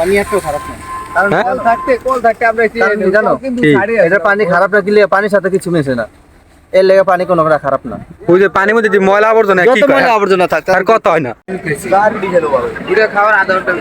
পানি একটু খারাপ না, কারণ হ্যাঁ? কল থাকতে আমরা জানো কি? এটা পানি খারাপ রাখলে পানির সাথে কিছু মেশে না, এর লেগে পানি কোনো খারাপ না। ওই যে পানির মধ্যে যে ময়লা আবর্জনা কি যত কয়? ময়লা আবর্জনা থাক আর কত হয় না। এটা খাওয়ার আধা ঘন্টা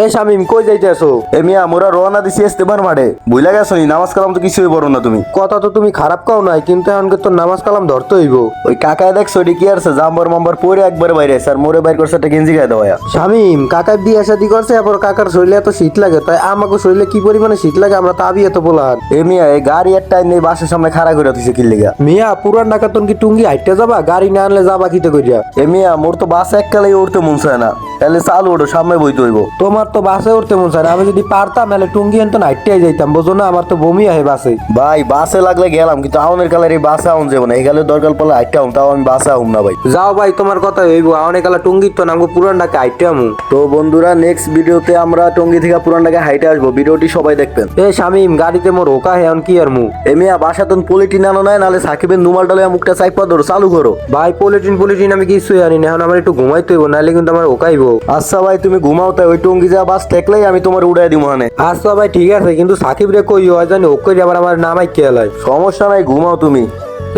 এ শামিম কই যাইতেছো? এ মিয়া মোরা রওনা দিছি ইস্তেমার মাঠে, বুইলা গেছো নি? নামাজ কালাম তো কিছুই বড় না তুমি। কথা তো তুমি খারাপ কাও নাই, কিন্তু এখন তো নামাজ কালাম ধরতে হইব। ওই কাকায় দেখছো এটি কি আছে, জাম্বার মাম্বার পরে একবারে বাইরে স্যার মোরে বাইর করছে একটা গেঞ্জি গায়ে দেওয়া। শামিম কাকার বিয়ে শাদি করছে, এরপর কাকার শরীরে এত শীত লাগে, তাই আমাকে শরীরে কি পরিমাণে শীত লাগে আমরা তা বিয়ে তো বলার। এ মিয়া এই গাড়ি একটা নেই বাসের সামনে খাড়া করে দিছে কি লিগা? মিয়া পুরান ঢাকা তোর কি টুঙ্গি হাইটে যাবা? গাড়ি না আনলে যাবা কিতে কইরা? এ মিয়া মোর তো বাসে এককালেই উঠতে মন চায় না, তাহলে চালু ওঠো সামনে বইতে হইব। তোমার তো বাসে উঠতে মন চায় না, আমি যদি পারতাম তাহলে টুঙ্গি এনতো হাইটে যাইতাম, বোঝো না? আমার তো বমি আহে বাসে। ভাই বাসে লাগলে গেলাম, কিন্তু আউনের কালার এই বাসে আউন যাবো না, এই গালে দরকার পড়লে হাইটটা আউন, তাও আমি বাসে আউন না ভাই। যাও ভাই তোমার কথা হইব, অনেক আলা টুঙ্গি তো নামগো পুরান ঢাকা হাইটে আমু। তো বন্ধুরা নেক্সট ভিডিওতে আমরা টঙ্গী থেকে পুরান ঢাকায় হাইটে আসবো, ভিডিওটি সবাই দেখবেন। এ শামিম গাড়িতে মোর ওকা হে, এখন কি আর মু? এ মিয়া বাসাতন পলিটিন আনো নাই, নাহলে সাকিবের নুমাল ডালে মুখটা চাইপা ধরো, চালু করো। ভাই পলিটিন আমি কিছুই জানি না, এখন আমার একটু ঘুমাইতে হইব, নাহলে কিন্তু আমার ওকাইব। আচ্ছা ভাই তুমি ঘুমাও, তাই ওই টঙ্গী যা বাস ঠেকলেই আমি তোমার উড়াই দিব হানে। আচ্ছা ভাই ঠিক আছে, কিন্তু সাকিব রে কই হয় জানি ও কই আবার আমার নামাই খেয়ালাই। সমস্যা নাই, ঘুমাও তুমি।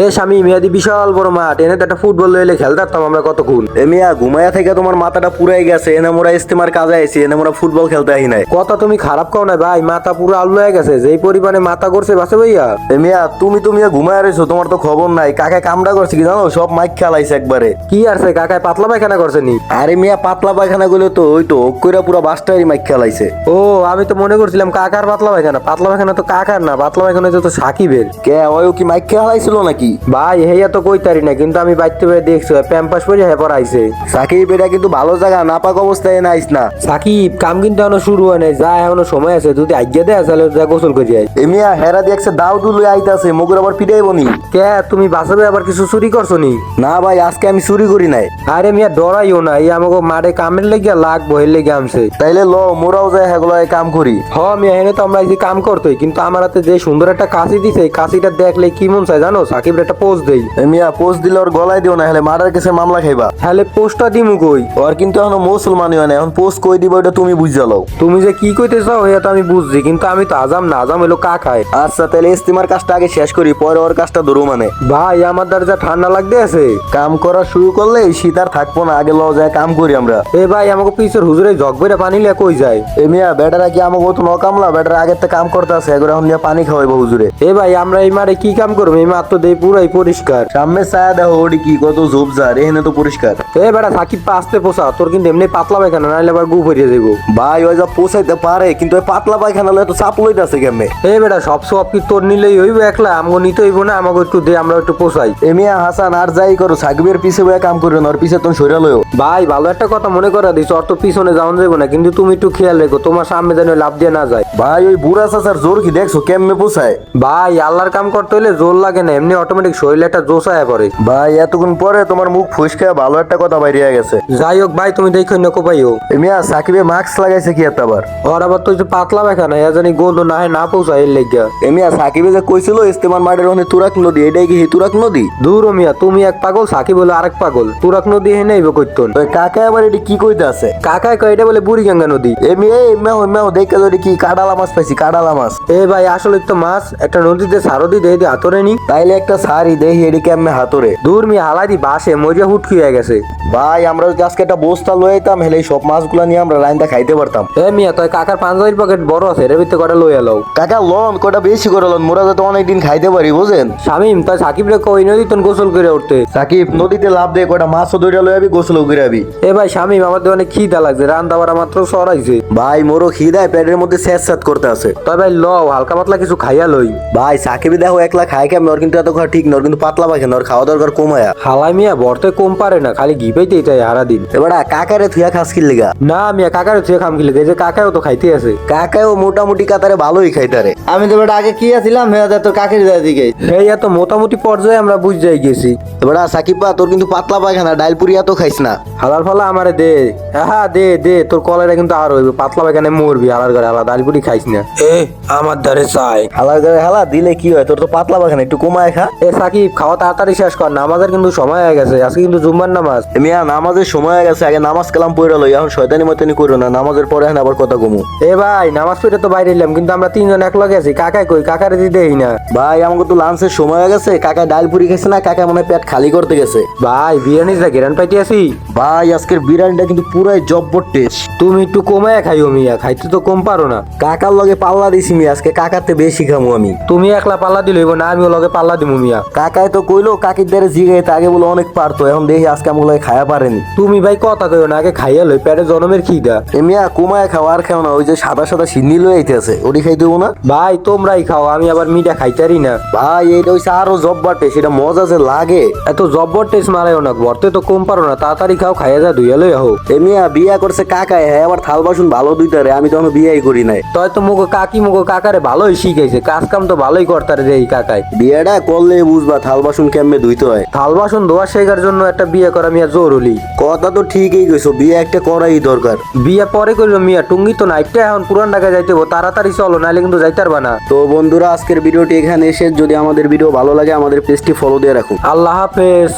এ স্বামী মেয়াদি বিশাল বড় মাঠ, এনে তো একটা ফুটবল লইলে খেলতাম আমরা কতক্ষণ। এ মিয়া ঘুমায়া থেকে তোমার মাথাটা পুরাই গেছে, এনে মোরা ইস্তেমার কাজে আইছি, এনে মোরা ফুটবল খেলতে আহি নাই। কথা তুমি খারাপ কাও না ভাই, মাথা পুরো আলু হয়ে গেছে, যেই পরিমাণে মাথা করছে বাসে ভাইয়া। এ মিয়া তুমি ঘুমায়া রয়েছো, তোমার তো খবর নাই, কাকে কামড়া করছে কি জানো? সব মাইক খেলাইছে একবারে। কি আর সে কাকায় পাতলা পায়খানা করছে নি? আরে মিয়া পাতলা পায়খানা গুলো তো ওই তো কইরা পুরো বাসটাই মাইক খেলাইছে। ও আমি তো মনে করছিলাম কাকার পাতলা পায়খানা, পাতলা পায়খানা তো কাকার না, পাতলা পায়খানা তো সাকিবের। কে ওই কি মাইক খেলাইছিল নাকি? ভাই হেয়া তো কইতারি না, কিন্তু আমি বাইতে বাইরে দেখছি প্যাম্পাস পরে হেপর আইছে। সাকিব এটা কিন্তু ভালো জায়গা, নাপাক অবস্থায় নাইস না। সাকিব কাম কিন্তু এখনো শুরু হয় নাই, যা এখনো সময় আছে, যদি আজ্ঞা দেয় তাহলে যা গোসল করে যাই। এ মিয়া হেরা দেখছে দাও দুলুই আইতাছে, মুগুর আবার পিটাইব নি। কে তুমি বাসাবে আবার কিছু চুরি করছো নি? না ভাই আজকে আমি চুরি করি নাই। আরে মিয়া ডরাইও না, এই আমাকে মাঠে কামের লেগে লাগবো, এর লেগে আমছে। তাইলে ল মোরাও যায় হেগুলো কাম করি। হ মিয়া হেনে তো আমরা এই যে কাম করতোই, কিন্তু আমার হাতে যে সুন্দর একটা কাশি দিছে, এই কাশিটা দেখলে কি মন চায় জানো? সাকিবের একটা পোজ দেই। এ মিয়া পোস্ট দিলে ওর গলায় দিও না, হলে মার্ডার কেসে মামলা খাইবা। তাহলে পোস্টটা দিমু কই? ওর কিন্তু এখনো মুসলমানই হয় না, এখন পোস্ট কই দিব এটা তুমি বুঝা লও। তুমি যে কি কইতে চাও এটা তো আমি বুঝছি, কিন্তু আমি তো আজাম না, আজাম হইলো কাকায়। আচ্ছা তাহলে ইস্তিমার কাজটা আগে শেষ করি, পরে ওর কাজটা ধরু মানে। ভাই আমার দ্বারা যা ঠান্ডা লাগতে আছে, কাম করা শুরু করলে শীত আর থাকবো না, আগে ল যায় কাম করি আমরা। এ ভাই আমাকে পিছের হুজুরে জগ বইরা পানি লিয়া কই যায়? এ মিয়া বেটারা কি আমাকে তো নকামলা, বেটারা আগের থেকে কাম করতে আছে, এখন এখন নিয়ে পানি খাওয়াইবো হুজুরে। এ ভাই আমরা এই মাঠে কি কাম করবো? এই মাঠ তো দেই পুরাই পরিষ্কার। সামনে ছায়া দেখো ওটি কি কত ঝোপঝাড়, এখানে তো পরিষ্কার। এ বেটা সাকিব পাঁচতে পোষা, তোর কিন্তু এমনি পাতলা পায়খানা, নাইলে আবার গু ভরিয়ে যাবো। ভাই ওই যা পোষাইতে পারে, কিন্তু ওই পাতলা পায়খানা লয়ে তো চাপ লইতাছে কেমনে? এ বেটা সব কি তোর নিলেই হইব একলা? আমগো নিতে হইব না? আমাকে একটু দে, আমরা একটু পোষাই। এ মিয়া হাসান আর যাই করো, সাকিবের পিছে বয়ে কাম করবে না, ওর পিছে তুমি সইরা লইও। ভাই ভালো একটা কথা মনে করা দিস, ওর তো পিছনে যাওয়া যাবো না, কিন্তু তুমি একটু খেয়াল রেখো, তোমার সামনে যেন লাভ দিয়ে না যায়। ভাই ওই বুড়া চাচার জোর কি দেখছো কেমনে পোষায়? ভাই আল্লাহর কাম করতে হইলে জোর লাগে না, এমনি অটোমেটিক শরীরে একটা জোসায় পড়ে। ভাই এতক্ষণ পরে তোমার মুখ ফুসকে ভালো একটা কথা বাইরে গেছে। যাই হোক ভাই তুমি দেখো না কোপাইও। এ মিয়া সাকিবে মাস্ক লাগাইছে কি এত আবার? ওর আবার তো যে পাতলা পায়খানা, এ জানি গোল না হয় না পৌঁছায় এর লেগা। এ মিয়া সাকিবে যে কইছিল ইস্তেমার মাঠের ওখানে তুরাক নদী, এটাই কি তুরাক নদী? দূর ও মিয়া, তুমি এক পাগল, সাকিব বলে আরেক পাগল, তুরাক নদী হেনে আইব কইতন। ওই কাকা আবার এটি কি কইতে আছে? কাকায় কয় এটা বলে বুড়িগঙ্গা নদী। এ মেও দেখে যদি কি কাডালা মাছ পাইছি, কাডালা মাছ। এ ভাই আসলে তো মাছ একটা নদীতে সারদি দেই দিয়ে হাতরে নি। তাইলে একটা সারি দেহি এটি কেমনে হাতরে? দূর মিয়া হালাই দি বাসে মরিয়া হুটকি হয়ে গেছে। ভাই আমরা যদি আজকে একটা বস্তা লয়ে আইতাম, হেলে এই সব মাছগুলা নিয়ে আমরা লাইনটা খাইতে পারতাম। এ মিয়া তুই কাকার পাঞ্জাবির পকেট বড় আছে, এর ভিতরে কটা লই এলো। কাকা লন কটা বেশি করে লন, মোরা যাতে অনেকদিন খাইতে পারি বুঝেন। শামিম তুই সাকিব রে কই নদী তন গোসল করে উঠতে। সাকিব নদীতে লাভ দে, কটা মাছও ধরে লয়ে আবি, গোসলও করে আবি। এ ভাই শামিম আমার তো অনেক খিদা লাগছে, রান্না বাড়া মাত্র সরাইছে। ভাই মোরও খিদায় পেটের মধ্যে স্যাঁত করতে আছে। তবে ভাই লও হালকা পাতলা কিছু খাইয়া লই। ভাই সাকিবি দেখো একলা খায় কেমন, ওর কিন্তু এত খাওয়া ঠিক না, ওর কিন্তু পাতলা পাখে, ওর খাওয়া দরকার কমায়া। হালাই মিয়া বর্তে কম পারে না, খালি ঘি পাইতেই চাই সারাদিন। এবার কাকারে থুয়া খাস কি লিগা? না মিয়া কাকার থুয়ে খাম গিলে, এই যে কাকাও তো খাইতে আছে। কাকাও মোটামুটি কাতারে ভালোই খাইতারে। আমি তো বেটা আগে কি আছিলাম হ্যাঁ তোর কাকের দিকে এই এত মোটামুটি পর্যায়ে আমরা বুঝ যাই গেছি। এবার সাকিব বা তোর কিন্তু পাতলা পায়খানা, ডাইল পুরি এত খাইস না। হালার ফালা আমারে দে, হ্যাঁ দে দে, তোর কলেরা কিন্তু আর হইবে, পাতলা পায়খানে মরবি হালার ঘরে, হালা দালপুরি খাইস না। এ আমার ধারে চাই। হালার ঘরে হালা দিলে কি হয়, তোর তো পাতলা পায়খানা, একটু কমায় খা। এ সাকিব খাওয়া তাড়াতাড়ি শেষ কর, নামাজের কিন্তু সময় হয়ে গেছে, আজকে কিন্তু জুম্মার নামাজ। মিয়া নামাজের সময় হয়ে গেছে, আগে নামাজ কালাম পড়ে লই, এখন শয়তানি মতানি করো না, নামাজের পরে এখন আবার কথা কমু। এ ভাই নামাজ পড়ে তো বাইরে এলাম, কিন্তু আমরা তিনজন এক লগে আছি, কাকাই কই? কাকারে দিতেই না। ভাই আমাকে তো লাঞ্চের সময় হয়ে গেছে, কাকা ডাল পুরি খেয়েছে না, কাকা মনে হয় পেট খালি করতে গেছে। ভাই বিরিয়ানি যা গেরান পাইতে আছি। ভাই আজকের বিরিয়ানিটা কিন্তু পুরাই জব্বর টেস্ট। তুমি একটু কমায় খাইও মিয়া, খাইতে তো কম পারো না। কাকার লগে পাল্লা দিছি মিয়া, আজকে কাকাতে বেশি খামু আমি। তুমি একলা পাল্লা দিলে হইব না, আমিও লগে পাল্লা দিমু মিয়া। কাকায় তো কইলো কাকির দ্বারা জিগাইতে, আগে বলে অনেক পারতো, এখন দেখি আজকে আমাকে লগে খায়া পারেনি। তুমি ভাই কথা কইও না, আগে খাইয়া লই, পেটে জনমের খিদা। এ মিয়া কুমায় খাও আর খাও না, ওই যে সাদা সাদা সিন্নি লয়ে আইতে আছে, ওটি খাই দেবো না। ভাই তোমরাই খাও, আমি আবার মিঠা খাইতারি না। ভাই এইটা হইছে আরো জব্বার টেস্ট, এটা মজা যে লাগে। এত জব্বর টেস্ট মারাইও না, ভরতে তো কম পারো না, তাড়াতাড়ি খাও, খাইয়া যা ধুইয়া লই আহো। এ মিয়া বিয়া করছে কাকায়, হ্যাঁ আবার থাল বাসন ভালো দুইটারে, আমি তো এখনো বিয়াই করি নাই। তয় তো মুগো কাকি মুগো কাকারে ভালোই শিখাইছে, কাজ কাম তো ভালোই করতারে যে এই কাকাই। বিয়েটা করলে বুঝবা থাল বাসন কেমনে ধুইতে হয়। থাল বাসন ধোয়া শেখার জন্য একটা বিয়ে করা মিয়া জরুরি। কথা তো ঠিকই কইছো, বিয়ে একটা করাই দরকার। বিয়ে পরে করলো মিয়া, টুঙ্গি তো নাইটটা এখন পুরান ঢাকা যাইতে হবো, তাড়াতাড়ি চলো, নাইলে কিন্তু যাইতে পারবা না। তো বন্ধুরা আজকের ভিডিওটি এখানে এসে, যদি আমাদের ভিডিও ভালো লাগে আমাদের পেজটি ফলো দিয়ে রাখুন। আল্লাহ হাফেজ।